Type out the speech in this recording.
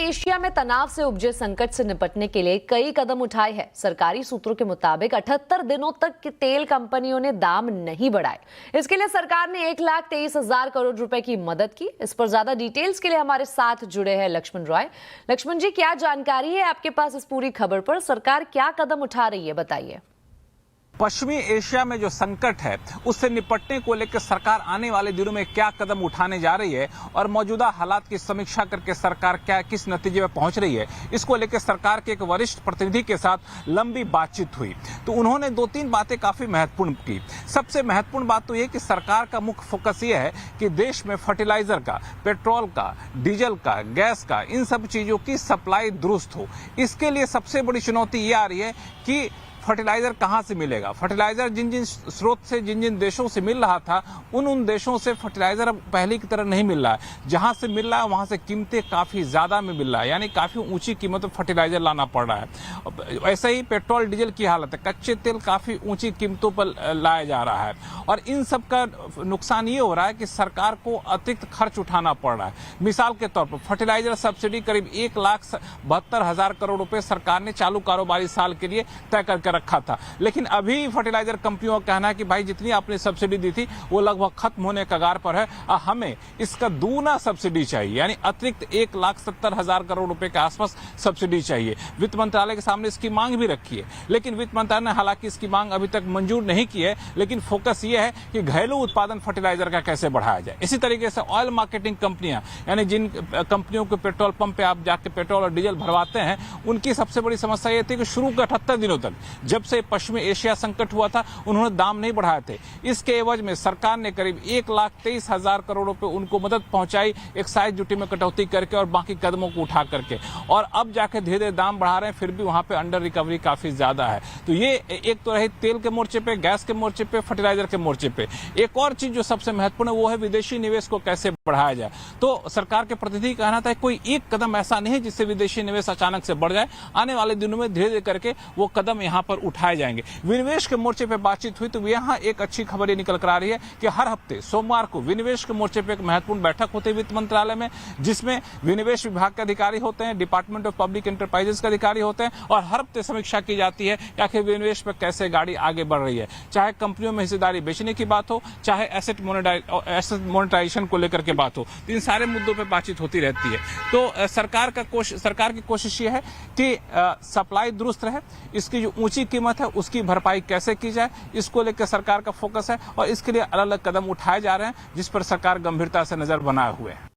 Asia में तनाव से उपजे संकट से निपटने के लिए कई कदम उठाए हैं। सरकारी सूत्रों के मुताबिक 78 दिनों तक की तेल कंपनियों ने दाम नहीं बढ़ाए। इसके लिए सरकार ने 1,23,000 करोड़ रुपए की मदद की। इस पर ज्यादा डिटेल्स के लिए हमारे साथ जुड़े हैं लक्ष्मण रॉय। लक्ष्मण जी, क्या जानकारी है आपके पास इस पूरी खबर पर? सरकार क्या कदम उठा रही है, बताइए। पश्चिमी एशिया में जो संकट है उससे निपटने को लेकर सरकार आने वाले दिनों में क्या कदम उठाने जा रही है और मौजूदा हालात की समीक्षा करके सरकार किस नतीजे में पहुंच रही है, इसको लेकर सरकार के एक वरिष्ठ प्रतिनिधि के साथ लंबी बातचीत हुई। तो उन्होंने 2-3 बातें काफी महत्वपूर्ण की। सबसे महत्वपूर्ण बात तो ये कि सरकार का मुख्य फोकस ये है कि देश में फर्टिलाइजर का, पेट्रोल का, डीजल का, गैस का, इन सब चीजों की सप्लाई दुरुस्त हो। इसके लिए सबसे बड़ी चुनौती ये आ रही है कि फर्टिलाइजर कहां से मिलेगा। फर्टिलाइजर जिन जिन स्रोत से, जिन जिन देशों से मिल रहा था, उन देशों से फर्टिलाइजर अब पहले की तरह नहीं मिल रहा है। जहां से मिल रहा है वहां से कीमतें काफी ज्यादा में मिल रहा है, यानी काफी ऊंची कीमत में फर्टिलाइजर लाना पड़ रहा है। ऐसे ही पेट्रोल डीजल की हालत है, कच्चे तेल काफी ऊंची कीमतों पर लाया जा रहा है और इन सब का नुकसान ये हो रहा है कि सरकार को अतिरिक्त खर्च उठाना पड़ रहा है। मिसाल के तौर पर फर्टिलाइजर सब्सिडी करीब 1,72,000 करोड़ रुपए सरकार ने चालू कारोबारी साल के लिए तय करके रखा था, लेकिन अभी फर्टिलाइजर कंपनियों का कहना है कि भाई जितनी आपने सब्सिडी दी थी वो लगभग खत्म होने कगार पर है, हमें इसका दूना सब्सिडी चाहिए, यानी अतिरिक्त 1,70,000 करोड़ रुपए के आसपास सब्सिडी चाहिए। वित्त मंत्रालय के सामने इसकी मांग भी रखी है, लेकिन वित्त मंत्रालय ने हालांकि इसकी मांग अभी तक मंजूर नहीं की है, लेकिन फोकस ये है कि घरेलू उत्पादन फर्टिलाइजर का कैसे बढ़ाया जाए। इसी तरीके से ऑयल मार्केटिंग कंपनियां, यानी जिन कंपनियों के पेट्रोल पंप पे आप जाके पेट्रोल और डीजल भरवाते हैं, उनकी सबसे बड़ी समस्या ये थी कि शुरू के 78 दिनों तक, जब से पश्चिमी एशिया संकट हुआ था, उन्होंने दाम नहीं बढ़ाए थे। इसके एवज में सरकार ने करीब 1,23,000 करोड़ रुपए उनको मदद पहुंचाई, एक्साइज ड्यूटी में कटौती करके और बाकी कदमों को उठा करके, और अब जाके धीरे धीरे दाम बढ़ा रहे हैं, फिर भी वहां पे अंडर रिकवरी काफी ज्यादा है। तो ये एक तो रही तेल के मोर्चे पे, गैस के मोर्चे पे, फर्टिलाइजर के मोर्चे पे। एक और चीज जो सबसे महत्वपूर्ण है वो है विदेशी निवेश को कैसे बढ़ाया जाए। तो सरकार के प्रतिनिधि का कहना था कोई एक कदम ऐसा नहीं है जिससे विदेशी निवेश अचानक से बढ़ जाए। आने वाले दिनों में धीरे धीरे करके वो कदम यहाँ पर उठाए जाएंगे। विनिवेश के मोर्चे पे बातचीत हुई तो यहाँ एक अच्छी खबर ये निकल कर आ रही है कि हर हफ्ते सोमवार को विनिवेश के मोर्चे पे एक महत्वपूर्ण बैठक होती है वित्त मंत्रालय में, जिसमें विनिवेश विभाग के अधिकारी होते हैं, डिपार्टमेंट ऑफ पब्लिक एंटरप्राइजेस के अधिकारी होते हैं, और हर हफ्ते समीक्षा की जाती है कि आखिर विनिवेश पर कैसे गाड़ी आगे बढ़ रही है। चाहे कंपनियों में हिस्सेदारी बेचने की बात हो, चाहे एसेट मोनेटाइजेशन को लेकर के बात हो, इन सारे मुद्दों पर बातचीत होती रहती है। तो सरकार की कोशिश ये है कि सप्लाई दुरुस्त रहे, इसकी जो ऊंची कीमत है उसकी भरपाई कैसे की जाए, इसको लेकर सरकार का फोकस है और इसके लिए अलग अलग कदम उठाए जा रहे हैं, जिस पर सरकार गंभीरता से नजर बनाए हुए है।